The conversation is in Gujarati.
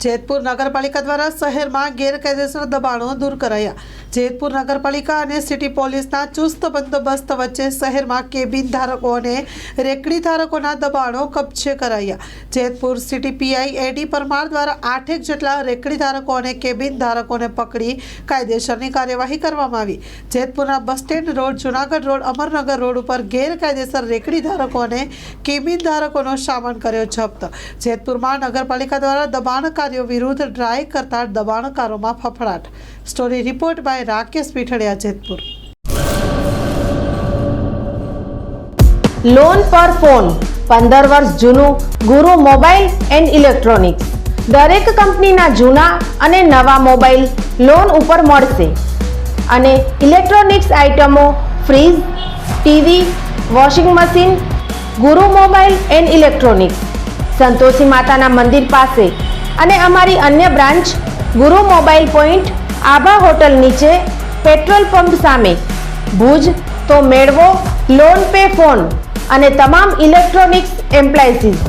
જેતપુર નગરપાલિકા દ્વારા શહેરમાં ગેરકાયદેસર દબાણો દૂર કરાયા। જેતપુર નગરપાલિકા અને સિટી પોલીસના ચુસ્ત બંદોબસ્ત વચ્ચે શહેરમાં કેબિન ધારકો અને રેકડી ધારકોના દબાણો કબજે કરાયા। જેતપુર સિટી પીઆઈ એડી પરમાર દ્વારા 8 જેટલા રેકડી ધારકો અને કેબિન ધારકોને પકડી કાયદેસરની કાર્યવાહી કરવામાં આવી। જેતપુરના bus stand road, Junagadh road, Amarnagar road ઉપર ગેરકાયદેસર રેકડી ધારકો અને કેબિન ધારકોનો સામાન કર્યો જપ્ત। જેતપુરમાં નગરપાલિકા દ્વારા દબાણકારીઓ વિરુદ્ધ ડ્રાય કરતા દબાણકારોમાં ફફડાટ। Story report by Rakesh Pithadiya, Jetpur. Loan પર ફોન 15 વર્ષ જૂનું ગુરુ મોબાઈલ એન્ડ ઇલેક્ટ્રોનિક્સ। દરેક કંપનીના જૂના અને નવા મોબાઈલ લોન ઉપર મળશે અને ઇલેક્ટ્રોનિક્સ આઇટમો ફ્રીજ, ટીવી, વોશિંગ મશીન। ગુરુ મોબાઈલ એન્ડ ઇલેક્ટ્રોનિક્સ સંતોષી માતાના મંદિર પાસે અને અમારી અન્ય બ્રાન્ચ ગુરુ મોબાઈલ પોઈન્ટ આભા હોટલ નીચે, પેટ્રોલ પંપ સામે, ભુજ। તો મેળવો લોન પે ફોન અને તમામ ઇલેક્ટ્રોનિક્સ એપ્લાયન્સીસ।